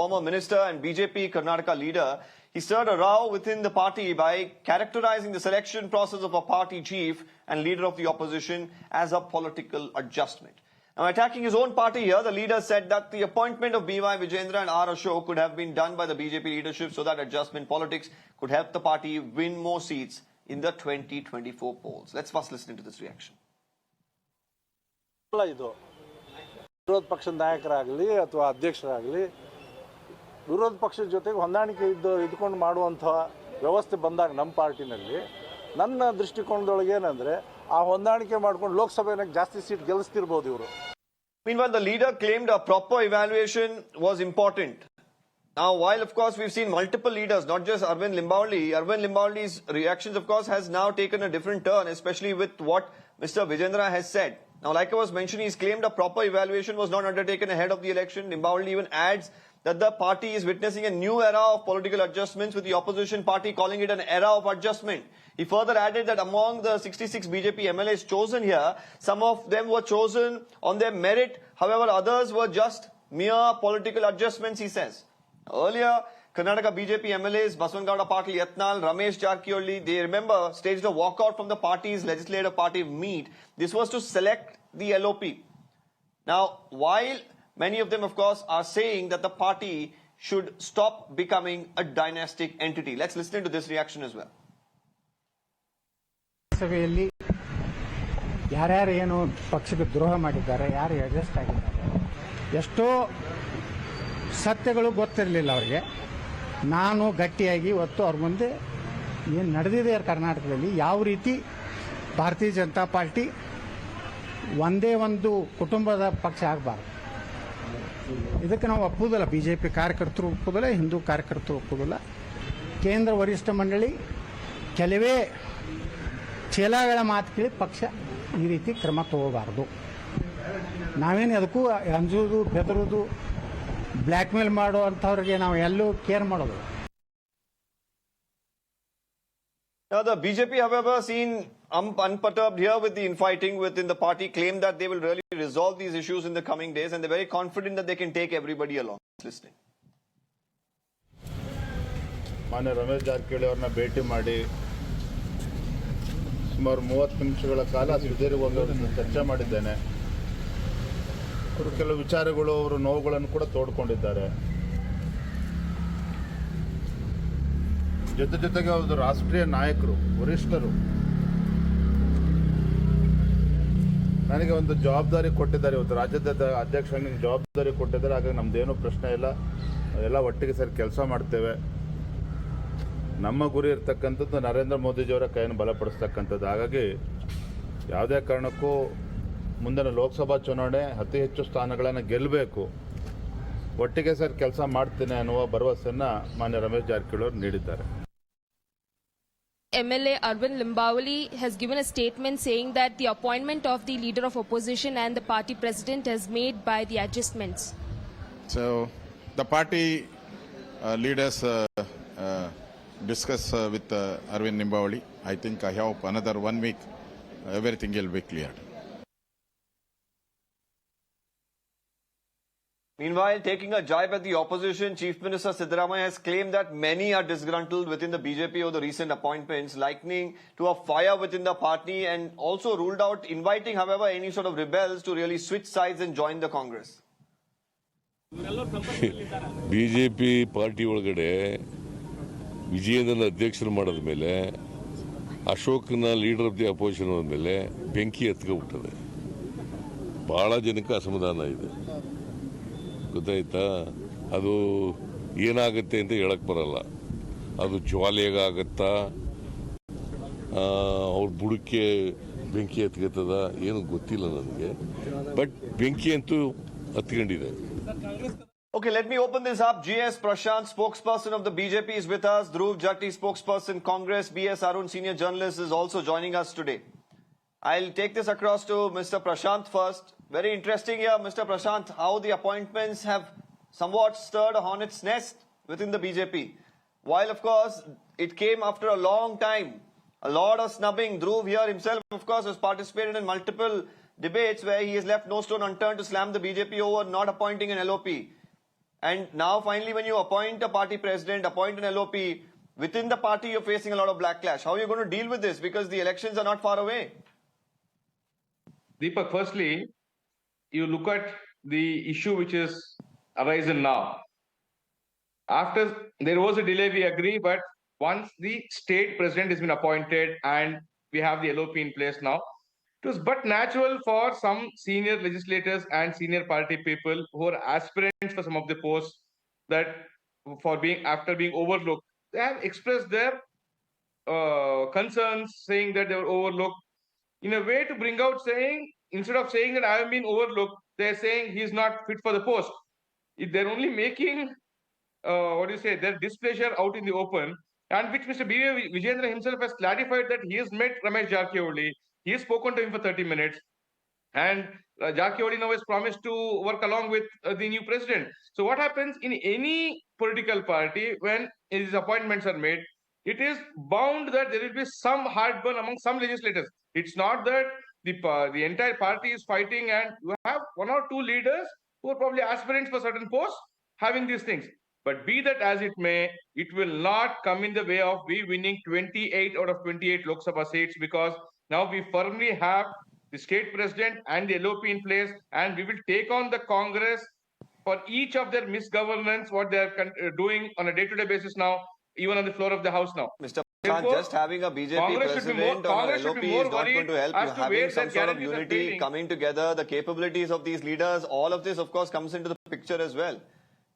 Former minister and BJP Karnataka leader, he stirred a row within the party by characterizing the selection process of a party chief and leader of the opposition as a political adjustment. Now, attacking his own party here, the leader said that the appointment of B.Y. Vijayendra and R. Ashok could have been done by the BJP leadership so that adjustment politics could help the party win more seats in the 2024 polls. Let's first listen to this reaction. ವಿರೋಧ ಪಕ್ಷದ ನಾಯಕರಾಗಲಿ ಅಥವಾ ಅಧ್ಯಕ್ಷರಾಗಲಿ ವಿರೋಧ ಪಕ್ಷದ ಜೊತೆಗೆ ಹೊಂದಾಣಿಕೆ ಇದ್ಕೊಂಡು ಮಾಡುವಂಥ ವ್ಯವಸ್ಥೆ ಬಂದಾಗ ನಮ್ಮ ಪಾರ್ಟಿನಲ್ಲಿ ನನ್ನ ದೃಷ್ಟಿಕೋನದೊಳಗೆ ಏನಂದ್ರೆ ಆ ಹೊಂದಾಣಿಕೆ ಮಾಡ್ಕೊಂಡು ಲೋಕಸಭೆಯಲ್ಲಿ ಜಾಸ್ತಿ ಸೀಟ್ ಗೆಲ್ಲಿಸ್ತಿರಬಹುದು ಇವರು. Meanwhile, the leader claimed a proper evaluation was important. Now, while of course we've seen multiple leaders, not just Arvind Limbavali's reactions of course has now taken a different turn, especially with what Mr. Vijayendra has said. Now, like I was mentioning, he's claimed a proper evaluation was not undertaken ahead of the election. Limbavali even adds that the party is witnessing a new era of political adjustments, with the opposition party calling it an era of adjustment. He further added that among the 66 BJP MLAs chosen here, some of them were chosen on their merit. However, others were just mere political adjustments, he says. Earlier, Karnataka BJP MLAs Baswangowda Patil Yatnal, Ramesh Jarkioli, they remember staged a walkout from the party's legislative party meet. This was to select the LOP. Now, while many of them, of course, are saying that the party should stop becoming a dynastic entity. Let's listen to this reaction as well. ಸಭೆಯಲ್ಲಿ ಯಾರ್ಯಾರು ಏನು ಪಕ್ಷಕ್ಕೆ ದ್ರೋಹ ಮಾಡಿದ್ದಾರೆ, ಯಾರು adjust ಆಗಿದ್ದಾರೆ, ಎಷ್ಟೋ ಸತ್ಯಗಳು ಗೊತ್ತಿರಲಿಲ್ಲ ಅವರಿಗೆ. ನಾನು ಗಟ್ಟಿಯಾಗಿ ಇವತ್ತು ಅವ್ರ ಮುಂದೆ ಏನು ನಡೆದಿದೆ ಕರ್ನಾಟಕದಲ್ಲಿ, ಯಾವ ರೀತಿ ಭಾರತೀಯ ಜನತಾ ಪಾರ್ಟಿ ಒಂದೇ ಒಂದು ಕುಟುಂಬದ ಪಕ್ಷ ಆಗಬಾರ್ದು, ಇದಕ್ಕೆ ನಾವು ಒಪ್ಪುವುದಿಲ್ಲ. ಬಿಜೆಪಿ ಕಾರ್ಯಕರ್ತರು ಒಪ್ಪುವುದಿಲ್ಲ, ಹಿಂದೂ ಕಾರ್ಯಕರ್ತರು ಒಪ್ಪುವುದಿಲ್ಲ. ಕೇಂದ್ರ ವರಿಷ್ಠ ಮಂಡಳಿ ಕೆಲವೇ ಚೇಲಾಗಳ ಮಾತು ಕೇಳಿ ಪಕ್ಷ ಈ ರೀತಿ ಕ್ರಮ ತಗೋಬಾರ್ದು. ನಾವೇನು ಅದಕ್ಕೂ ಅಂಜುವುದು, ಬೆದರುವುದು, ಬ್ಲ್ಯಾಕ್ ಮೇಲ್ ಮಾಡುವಂಥವ್ರಿಗೆ ನಾವು ಎಲ್ಲೂ ಕೇರ್ ಮಾಡೋದು. Now, the BJP, however, seen unperturbed here with the infighting within the party, claim that they will really resolve these issues in the coming days, and they're very confident that they can take everybody along. Listening. ಮಾನ್ಯ ರಮೇಶ್ ಜಾರಕಿಹೊಳಿ ಅವರನ್ನ ಭೇಟಿ ಮಾಡಿ ಸುಮಾರು 30 ನಿಮಿಷಗಳ ಕಾಲ ಸುದೀರ್ಘವಾಗಿ ಚರ್ಚೆ ಮಾಡಿದ್ದೇನೆ. ಅವರು ಕೆಲವು ವಿಚಾರಗಳು, ಅವರು ನೋವುಗಳನ್ನು ಕೂಡ ತೋಡ್ಕೊಂಡಿದ್ದಾರೆ. ಜೊತೆಗೆ ಅವರು ರಾಷ್ಟ್ರೀಯ ನಾಯಕರು, ವರಿಷ್ಠರು, ನನಗೆ ಒಂದು ಜವಾಬ್ದಾರಿ ಕೊಟ್ಟಿದ್ದಾರೆ. ಇವತ್ತು ರಾಜ್ಯದ ಅಧ್ಯಕ್ಷನಿಗೆ ಜವಾಬ್ದಾರಿ ಕೊಟ್ಟಿದ್ದಾರೆ. ಹಾಗಾಗಿ ನಮ್ದೇನೂ ಪ್ರಶ್ನೆ ಇಲ್ಲ, ಎಲ್ಲ ಒಟ್ಟಿಗೆ ಸೇರಿ ಕೆಲಸ ಮಾಡ್ತೇವೆ. ನಮ್ಮ ಗುರಿ ಇರ್ತಕ್ಕಂಥದ್ದು ನರೇಂದ್ರ ಮೋದಿಜಿಯವರ ಕೈಯನ್ನು ಬಲಪಡಿಸ್ತಕ್ಕಂಥದ್ದು. ಹಾಗಾಗಿ ಯಾವುದೇ ಕಾರಣಕ್ಕೂ ಮುಂದಿನ ಲೋಕಸಭಾ ಚುನಾವಣೆ ಅತಿ ಹೆಚ್ಚು ಸ್ಥಾನಗಳನ್ನು ಗೆಲ್ಲಬೇಕು, ಒಟ್ಟಿಗೆ ಸೇರಿ ಕೆಲಸ ಮಾಡ್ತೇನೆ ಅನ್ನುವ ಭರವಸೆಯನ್ನು ಮಾನ್ಯ ರಮೇಶ್ ಜಾರಕಿಹೊಳಿ ಅವರು ನೀಡಿದ್ದಾರೆ. MLA Arvind Limbavali has given a statement saying that the appointment of the leader of opposition and the party president is made by the adjustments. So the party leaders discuss with Arvind Limbavali. I think I hope another 1 week everything will be cleared. Meanwhile, taking a jibe at the opposition, Chief Minister Siddaramaiah has claimed that many are disgruntled within the BJP over the recent appointments, likening to a fire within the party, and also ruled out inviting, however, any sort of rebels to really switch sides and join the Congress. BJP party ಒಳಗಡೆ ವಿಜಯೇಂದ್ರನ ಅಧ್ಯಕ್ಷರು ಮಾಡಿದ ಮೇಲೆ, ಅಶೋಕ್ನ leader of the opposition ಆದ ಮೇಲೆ ಬೆಂಕಿ ಎತ್ಕೊಬಿಟ್ಟದೆ. ಭಾಳ ಜನಕ್ಕೆ ಅಸಮಾಧಾನ ಇದೆ, ಗೊತ್ತಾಯ್ತಾ? ಅದು ಏನಾಗುತ್ತೆ ಅಂತ ಹೇಳಕ್ ಬರಲ್ಲ. ಅದು ಜ್ವಾಲೆಗಾಗತ್ತಾ, ಅವ್ರ ಬುಡಕ್ಕೆ ಬೆಂಕಿ ಹತ್ಕೊತದ, ಏನು ಗೊತ್ತಿಲ್ಲ ನನಗೆ. ಬಟ್ ಬೆಂಕಿ ಅಂತೂ ಹತ್ಕೊಂಡಿದೆ. Okay, let me open this up. GS Prashanth, spokesperson of the BJP, is with us. Dhruv Jatti, spokesperson Congress. BS Arun, senior journalist, is also joining us today. I'll take this across to Mr. Prashanth first. Very interesting here, Mr. Prashanth, how the appointments have somewhat stirred a hornet's nest within the BJP. While, of course, it came after a long time. A lot of snubbing. Dhruv here himself, of course, has participated in multiple debates where he has left no stone unturned to slam the BJP over not appointing an LOP. And now finally when you appoint a party president, appoint an LOP, within the party you're facing a lot of backlash. How are you going to deal with this? Because the elections are not far away. Deepak, firstly, you look at the issue which is arisen now. After there was a delay, we agree, but once the state president has been appointed and we have the LOP in place now, it was but natural for some senior legislators and senior party people who are aspirants for some of the posts that for being after being overlooked, they have expressed their concerns, saying that they were overlooked in a way to bring out saying, instead of saying that I have been overlooked, they're saying he's not fit for the post. They're only making, their displeasure out in the open, and which Mr. B.V. Vijayendra himself has clarified that he has met Ramesh Jarkioli, he has spoken to him for 30 minutes, and Jarkioli now has promised to work along with the new president. So what happens in any political party when his appointments are made, it is bound that there will be some heartburn among some legislators. It's not that the entire party is fighting and you have one or two leaders who are probably aspirants for certain posts having these things. But be that as it may, it will not come in the way of we winning 28 out of 28 Lok Sabha seats, because now we firmly have the state president and the LOP in place, and we will take on the Congress for each of their misgovernance, what they are doing on a day-to-day basis now, even on the floor of the House now. Mr. Prashanth, just having a BJP president or an LOP is not going to help. You having some sort of unity, coming together, the capabilities of these leaders, all of this, of course, comes into the picture as well.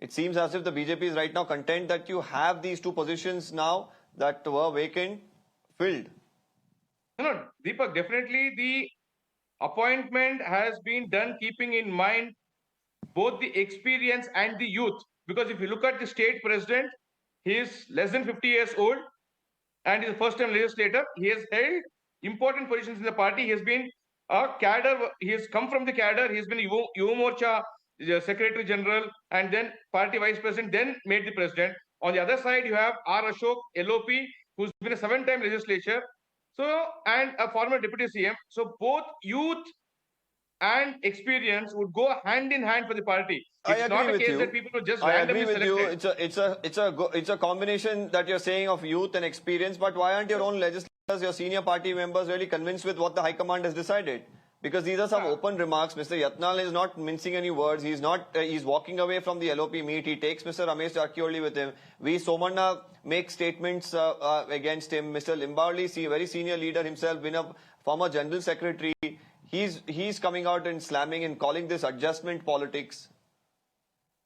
It seems as if the BJP is right now content that you have these two positions now that were vacant filled. No, Deepak, definitely the appointment has been done keeping in mind both the experience and the youth. Because if you look at the state president, he is less than 50 years old and is a first-time legislator. He has held important positions in the party. He has been a cadre. He has come from the cadre. He has been Yuva Morcha Secretary General and then party vice president, then made the president. On the other side, you have R. Ashok, LOP, who's been a 7-time legislature. So, and a former deputy CM. So both youth and experience would go hand in hand for the party. It's not a case that people will just randomly select. It's a combination that you're saying of youth and experience, but why aren't your own legislators, your senior party members really convinced with what the High Command has decided? Because these are some open remarks. Mr. Yatnal is not mincing any words. He's walking away from the LOP meet. He takes Mr. Ramesh Jarkioli with him. Somanna makes statements against him. Mr. Limbavali, very senior leader himself, been a former general secretary. He's coming out and slamming and calling this adjustment politics.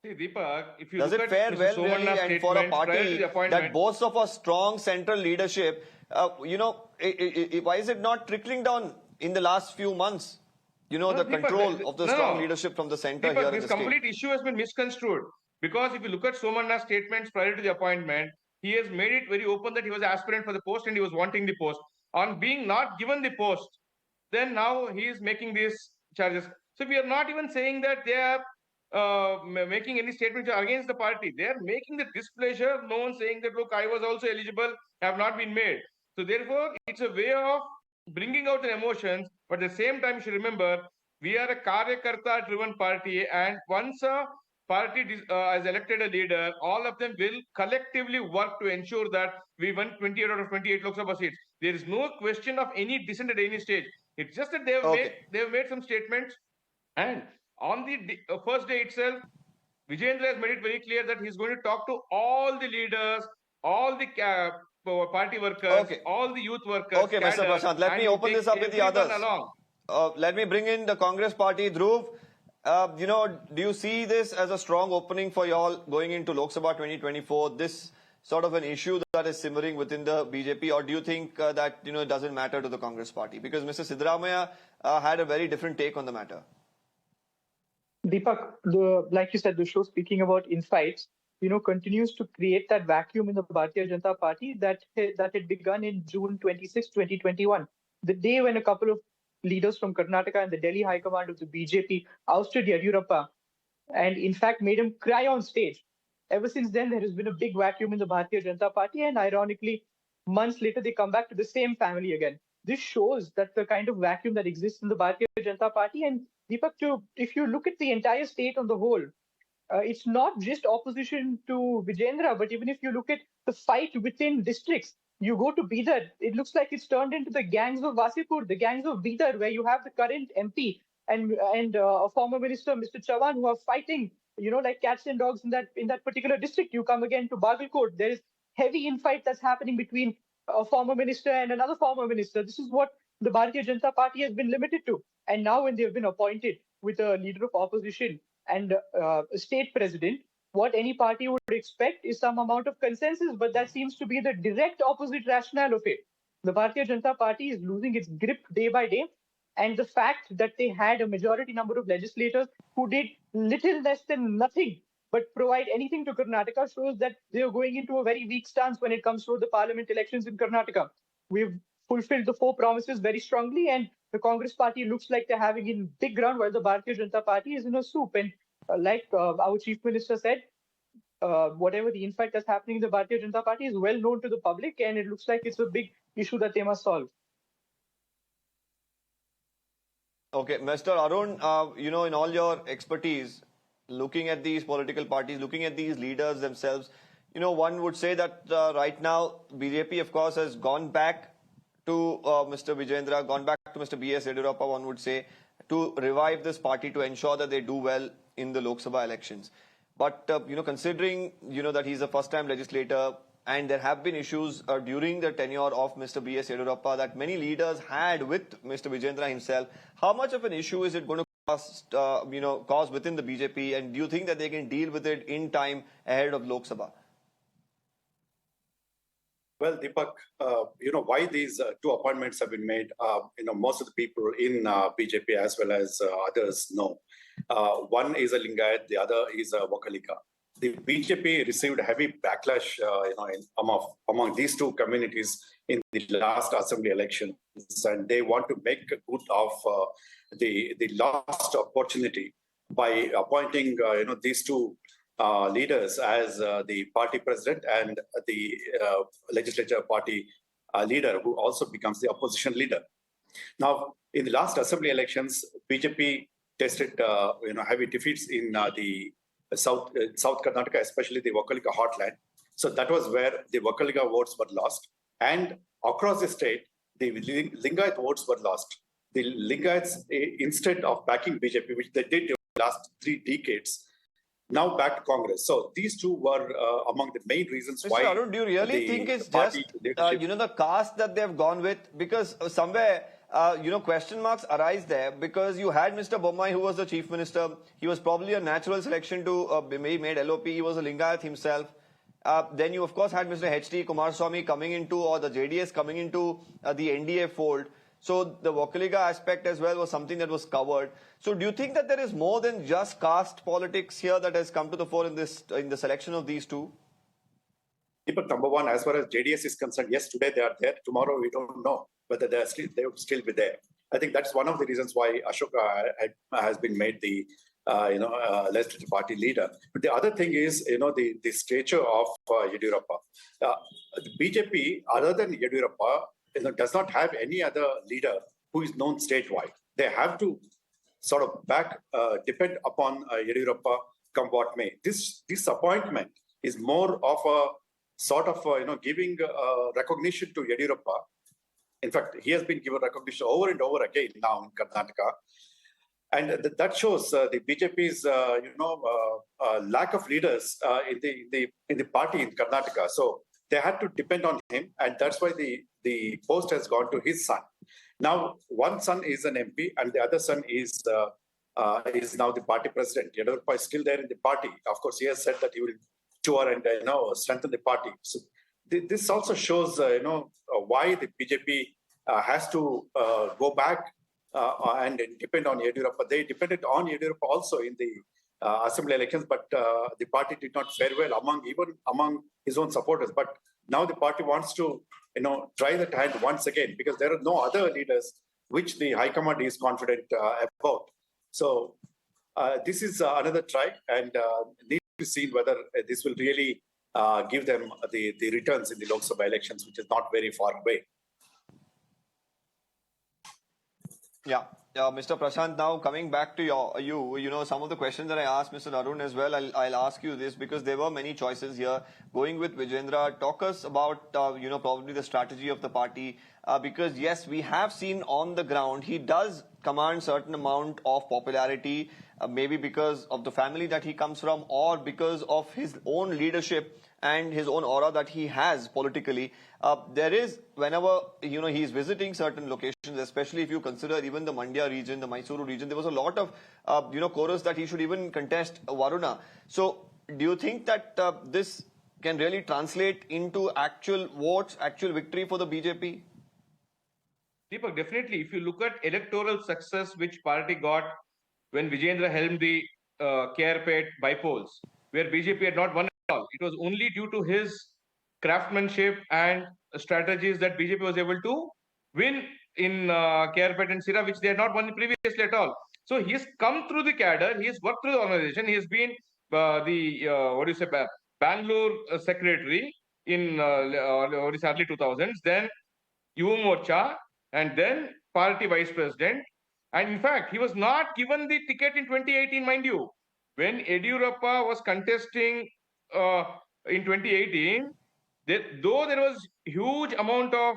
See, Deepak, if you does look it fare at well really, and for a party that boasts of a strong central leadership, why is it not trickling down in the last few months? The Deepak, control of the strong leadership from the center Deepak, here in the state. This complete issue has been misconstrued. Because if you look at Somanna's statements prior to the appointment, he has made it very open that he was aspirant for the post and he was wanting the post. On being not given the post, then now he is making these charges. So we are not even saying that they are making any statements against the party. They are making the displeasure known, saying that, look, I was also eligible, have not been made. So therefore, it's a way of bringing out the emotions, but at the same time, you should remember, we are a Karyakarta-driven party, and once a party has elected a leader, all of them will collectively work to ensure that we win 28 out of 28 Lok Sabha seats. There is no question of any dissent at any stage. It's just that they have made some statements, and on the first day itself, Vijayendra has made it very clear that he's going to talk to all the leaders, all the party workers, all the youth workers. Okay, Mr. Prashanth, let me open this up with the others. Let me bring in the Congress party. Dhruv, do you see this as a strong opening for y'all going into Lok Sabha 2024? This sort of an issue that is simmering within the BJP, or do you think that it doesn't matter to the Congress party? Because Mr. Siddaramaiah had a very different take on the matter. Deepak, like you said, the show speaking about infights, continues to create that vacuum in the Bharatiya Janata Party that had begun in June 26, 2021. The day when a couple of leaders from Karnataka and the Delhi High Command of the BJP ousted Yadurappa and in fact made him cry on stage. Ever since then, there has been a big vacuum in the Bharatiya Janata Party, and ironically, months later, they come back to the same family again. This shows that the kind of vacuum that exists in the Bharatiya Janata Party. And Deepak, if you look at the entire state on the whole, it's not just opposition to Vijendra, but even if you look at the fight within districts, you go to Bidar, it looks like it's turned into the gangs of Wasipur, the gangs of Bidar, where you have the current MP and a former minister, Mr. Chavan, who are fighting, like cats and dogs in that particular district. You come again to Bagalkot, there is heavy infight that's happening between a former minister and another former minister. This is what the Bharatiya Janata Party has been limited to. And now when they've been appointed with a leader of opposition and a state president, what any party would expect is some amount of consensus, but that seems to be the direct opposite rationale of it. The Bharatiya Janata Party is losing its grip day by day, and the fact that they had a majority number of legislators who did little less than nothing but provide anything to Karnataka shows that they are going into a very weak stance when it comes to the parliament elections in Karnataka. We've fulfilled the 4 promises very strongly, and the Congress party looks like they're having in big ground, while the Bharatiya Janata Party is in a soup. And like our chief minister said, whatever the infight that's happening in the Bharatiya Janata Party is well known to the public, and it looks like it's a big issue that they must solve. Okay, Mr. Arun, in all your expertise, looking at these political parties, looking at these leaders themselves, one would say that right now BJP, of course, has gone back to Mr. Vijendra, gone back to Mr. B.S. Yediyurappa, one would say, to revive this party, to ensure that they do well in the Lok Sabha elections. But, considering, that he's a first-time legislator, and there have been issues during the tenure of Mr. B.S. Yediyurappa that many leaders had with Mr. Vijendra himself, how much of an issue is it going to cause within the BJP, and do you think that they can deal with it in time ahead of Lok Sabha? Well, Deepak, why these 2 appointments have been made, most of the people in BJP as well as others know. One is a Lingayat, the other is a Vokalika. The BJP received heavy backlash, among these 2 communities in the last assembly elections, and they want to make good of the lost opportunity by appointing, these 2 leaders as the party president and the legislature party leader, who also becomes the opposition leader. Now, in the last assembly elections, BJP tested heavy defeats in the South Karnataka, especially the Vokalika heartland. So that was where the Vokalika votes were lost. And across the state, the Lingayat votes were lost. The Lingayats, instead of backing BJP, which they did in the last 3 decades, now backed Congress. So these 2 were among the main reasons Mr. why. Arun, do you really think it's just, the caste that they've gone with? Because somewhere, question marks arise there, because you had Mr. Bommai, who was the chief minister. He was probably a natural selection to be made LOP. He was a Lingayat himself. Then you, of course, had Mr. H.D. Kumaraswamy coming into, or the JDS coming into the NDA fold. So the Vokalika aspect as well was something that was covered. So do you think that there is more than just caste politics here that has come to the fore in the selection of these 2? But number one, as far as JDS is concerned, yes, today they are there. Tomorrow we don't know whether they would still be there. I think that's one of the reasons why Ashoka has been made the legislative party leader. But the other thing is, the stature of Yediyurappa. The BJP, other than Yediyurappa, does not have any other leader who is known statewide. They have to sort of depend upon Yediyurappa come what may. This appointment is more of a sort of giving recognition to Yediyurappa. In fact, he has been given recognition over and over again now in Karnataka, and that shows the BJP's lack of leaders in the party in Karnataka. So they had to depend on him, and that's why the post has gone to his son. Now, one son is an MP, and the other son is now the party president. Yediyurappa is still there in the party. Of course, he has said that he will tour and strengthen the party. So this also shows why the BJP has to go back and depend on Yediyurappa. They depended on Yediyurappa also in the assembly elections, but the party did not fare well among his own supporters. But now the party wants to try that hand once again, because there are no other leaders which the High Command is confident about. So this is another try, and need to see whether this will really give them the returns in the Lok Sabha elections, which is not very far away. Yeah. Mr. Prashanth, now coming back to you know, some of the questions that I asked Mr. Arun as well, I'll ask you this because there were many choices here. Going with Vijendra, talk us about, you know, probably the strategy of the party because yes, we have seen on the ground, he does command certain amount of popularity, maybe because of the family that he comes from or because of his own leadership and his own aura that he has politically. There is, whenever, you know, he's visiting certain locations, especially if you consider even the Mandya region, the Mysuru region, there was a lot of, you know, chorus that he should even contest Varuna. So do you think that this can really translate into actual votes, actual victory for the BJP? Deepak, definitely. If you look at electoral success which party got when Vijendra helmed the Kerpet bypolls, where BJP had not won at all, it was only due to his craftsmanship and strategies that BJP was able to win in Kerpet and Sira, which they had not won previously at all. So he has come through the cadre, he has worked through the organization, he has been Bangalore secretary in early 2000s, then Yuva Morcha, and then party vice president. And in fact, he was not given the ticket in 2018, mind you. When Yediyurappa was contesting in 2018, though there was huge amount of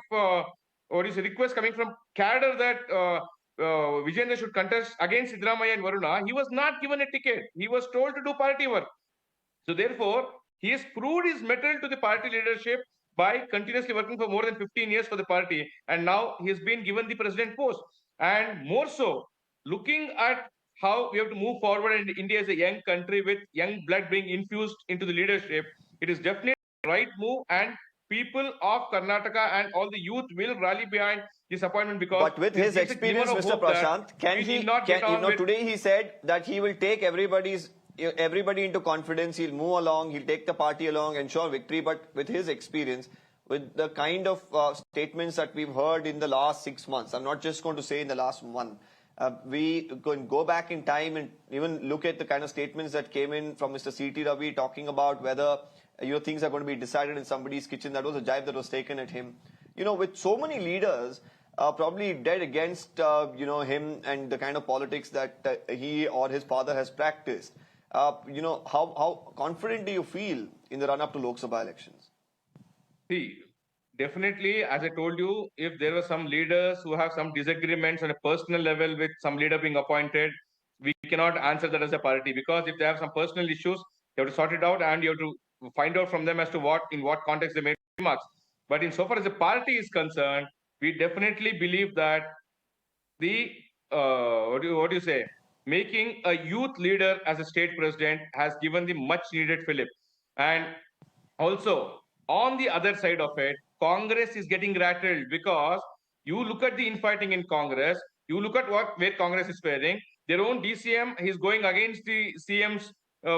requests coming from cadre that Vijendra should contest against Siddaramaiah and Varuna, he was not given a ticket. He was told to do party work. So therefore, he has proved his mettle to the party leadership by continuously working for more than 15 years for the party. And now he has been given the president post. And more so, looking at how we have to move forward, and India is a young country with young blood being infused into the leadership, it is definitely the right move, and people of Karnataka and all the youth will rally behind this appointment because... But with his experience, Mr. Prashanth, today he said that he will take everybody into confidence, he'll move along, he'll take the party along, ensure victory. But with his experience, with the kind of statements that we've heard in the last 6 months, I'm not just going to say in the last one, we can go back in time and even look at the kind of statements that came in from Mr. C.T. Ravi talking about whether, you know, things are going to be decided in somebody's kitchen. That was a jibe that was taken at him. You know, with so many leaders probably dead against, you know, him and the kind of politics that he or his father has practiced. You know, how confident do you feel in the run-up to Lok Sabha elections? See, definitely, as I told you, if there were some leaders who have some disagreements on a personal level with some leader being appointed, we cannot answer that as a party, because if they have some personal issues, you have to sort it out and you have to find out from them as to in what context they made remarks. But insofar as the party is concerned, we definitely believe that the making a youth leader as a state president has given the much needed fillip. And also, on the other side of it, Congress is getting rattled because you look at the infighting in Congress, you look at where Congress is faring, their own DCM is going against the CM's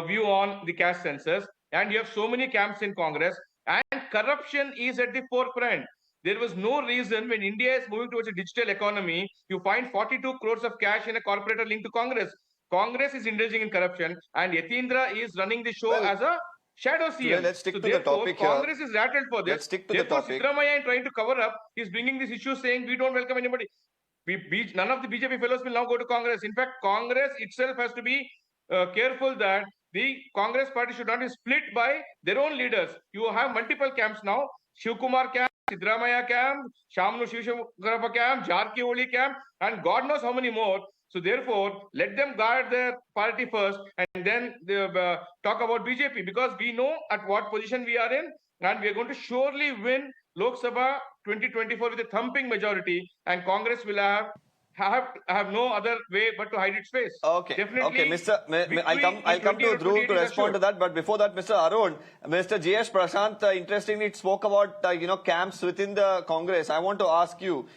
view on the caste census, and you have so many camps in Congress, and corruption is at the forefront. There was no reason when India is moving towards a digital economy, you find 42 crores of cash in a corporator linked to Congress. Congress is indulging in corruption, and Yatindra is running the show as a shadow CM. Let's stick to the topic here. Congress is rattled for this. Let's stick to the topic. Siddaramaiah, in trying to cover up, is bringing this issue saying we don't welcome anybody. None of the BJP fellows will now go to Congress. In fact, Congress itself has to be careful that the Congress party should not be split by their own leaders. You have multiple camps now. Shivkumar camp, Siddaramaiah camp, Shamnu Shivshankara camp, Jarkioli camp, and God knows how many more. So therefore, let them guard their party first and then talk about BJP, because we know at what position we are in, and we are going to surely win Lok Sabha 2024 with a thumping majority, and Congress will have no other way but to hide its face. Okay, definitely. Okay, I'll come to Dhruv to respond to that. But before that, Mr. Arun, Mr. G S Prashanth interestingly spoke about camps within the Congress. I want to ask you,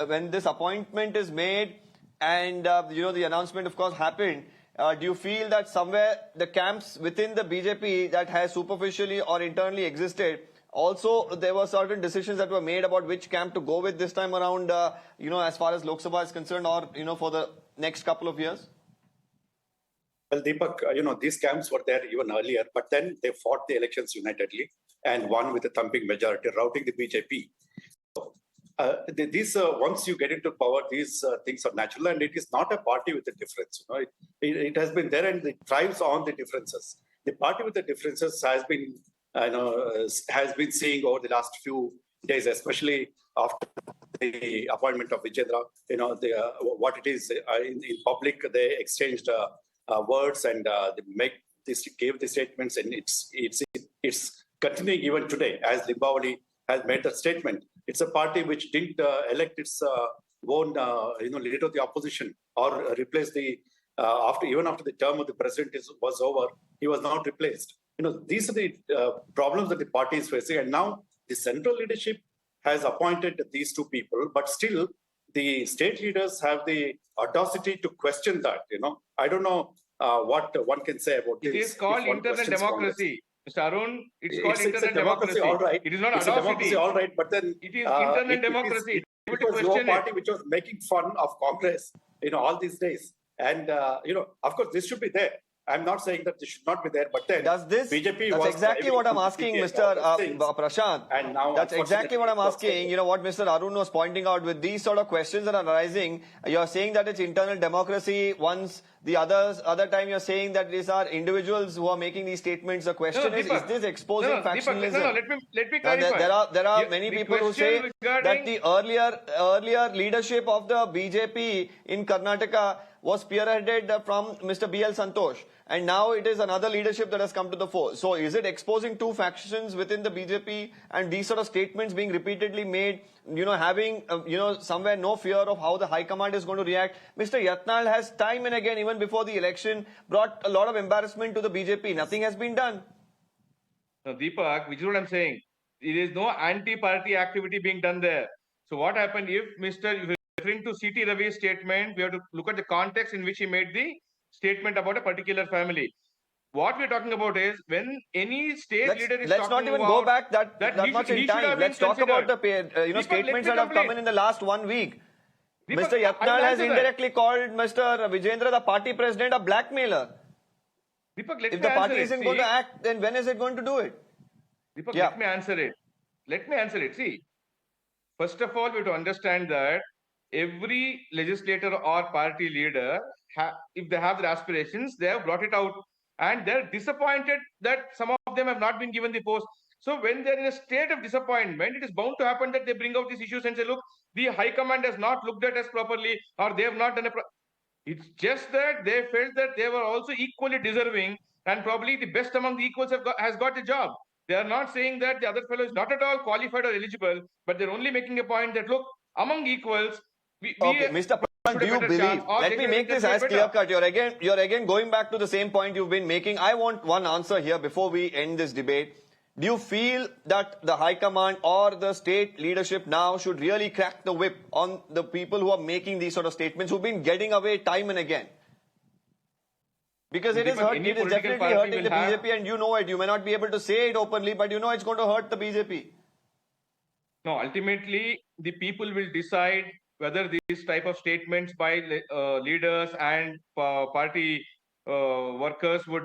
when this appointment is made and the announcement of course happened, do you feel that somewhere the camps within the BJP that has superficially or internally existed, also there were certain decisions that were made about which camp to go with this time around, as far as Lok Sabha is concerned, or for the next couple of years? Well, Deepak, these camps were there even earlier, but then they fought the elections unitedly and won with a thumping majority, routing the BJP. So, once you get into power, these things are natural, and it is not a party with a difference. It has been there, and it thrives on the differences. The party with the differences has been, has been seeing over the last few days, especially after the appointment of Vijendra. What it is in public, they exchanged words, and gave the statements, and it's continuing even today, as Limbavali has made that statement. It's a party which didn't elect its own, leader of the opposition, or replace the even after the term of the president was over, he was not replaced. These are the problems that the party is facing, and now the central leadership has appointed these two people, but still the state leaders have the audacity to question that. I don't know what one can say about this. It is called internal democracy. Mr. Arun, it's called internal democracy. All right. It is not it's audacity. A democracy, all right, but then it is internal democracy. It was your party which was making fun of Congress, all these days, and of course, this should be there. I'm not saying that this should not be there, but then does this? BJP that's was exactly what I'm asking, Mr. Prashanth. And now, that's exactly what I'm asking. What Mr. Arun was pointing out with these sort of questions that are arising. You're saying that it's internal democracy. Once the other time you're saying that these are individuals who are making these statements. The question is this exposing factionalism? No, let me clarify. There are many people who say that the earlier leadership of the BJP in Karnataka was spearheaded from Mr. B.L. Santosh, and now it is another leadership that has come to the fore. So is it exposing two factions within the BJP, and these sort of statements being repeatedly made, having, somewhere no fear of how the high command is going to react? Mr. Yatnal has time and again, even before the election, brought a lot of embarrassment to the BJP. Nothing has been done. Now, Deepak, which is what I'm saying. There is no anti-party activity being done there. So what happened if referring to C.T. Ravi's statement, we have to look at the context in which he made the statement about a particular family. What we're talking about is when any state leader is let's talking not even about go back that much in time. Let's talk about the Deepak, statements that have come in the last 1 week. Deepak, Mr. Yatnal has indirectly called Mr. Vijendra, the party president, a blackmailer. Deepak, if the party isn't going to act, then when is it going to do it? Deepak, let me answer it. See, first of all, we have to understand that every legislator or party leader, if they have their aspirations, they have brought it out, and they're disappointed that some of them have not been given the post. So when they're in a state of disappointment, it is bound to happen that they bring out these issues and say, look, the high command has not looked at us properly, or they have not done it's just that they felt that they were also equally deserving, and probably the best among the equals has got a job. They are not saying that the other fellow is not at all qualified or eligible, but they're only making a point that, look, among equals, Mr. Prashanth, do you believe? Let me make this as clear cut. You're again going back to the same point you've been making. I want one answer here before we end this debate. Do you feel that the High Command or the state leadership now should really crack the whip on the people who are making these sort of statements, who've been getting away time and again? Because it is definitely hurting the BJP, and you know it. You may not be able to say it openly, but you know it's going to hurt the BJP. No, ultimately, the people will decide whether these type of statements by leaders and party workers would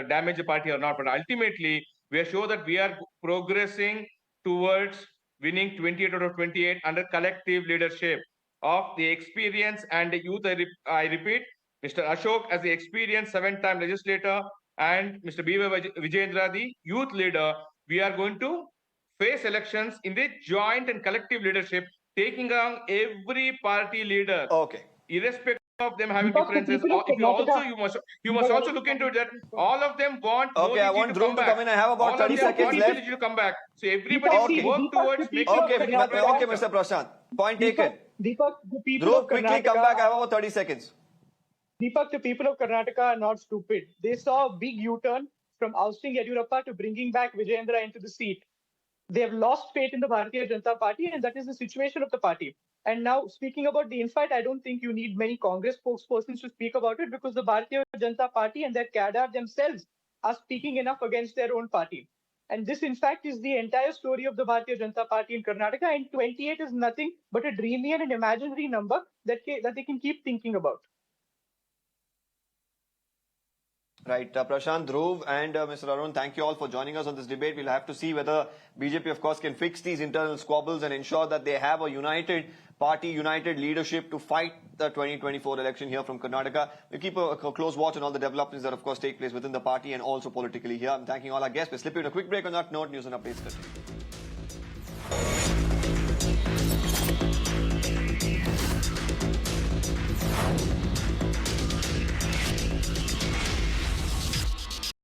damage the party or not. But ultimately, we are sure that we are progressing towards winning 28 out of 28 under collective leadership of the experience and the youth. I repeat, Mr. Ashok as the experienced 7-time legislator, and Mr. B.V. Vijendra, the youth leader. We are going to face elections in the joint and collective leadership, taking on every party leader. Okay. Irrespective of them having differences. You must also look into that. All of them want Modi I want Dhruv to come in. I have about 30 seconds left. To come back. So everybody work towards making okay, Mr. Prashanth. Point taken. Deepak, the people Dhruv, quickly come back. I have about 30 seconds. Deepak, the people of Karnataka are not stupid. They saw a big U-turn from ousting Yadurappa to bringing back Vijendra into the seat. They have lost faith in the Bharatiya Janata Party, and that is the situation of the party. And now, speaking about the infight, I don't think you need many Congress spokespersons to speak about it, because the Bharatiya Janata Party and their cadre themselves are speaking enough against their own party. And this, in fact, is the entire story of the Bharatiya Janata Party in Karnataka. And 28 is nothing but a dreamy and an imaginary number that they can keep thinking about. Right, Prashant, Dhruv and Mr. Arun, thank you all for joining us on this debate. We'll have to see whether BJP, of course, can fix these internal squabbles and ensure that they have a united party, united leadership to fight the 2024 election here from Karnataka. We'll keep a close watch on all the developments that, of course, take place within the party and also politically here. I'm thanking all our guests. We're slipping in a quick break on that note. News and updates continue.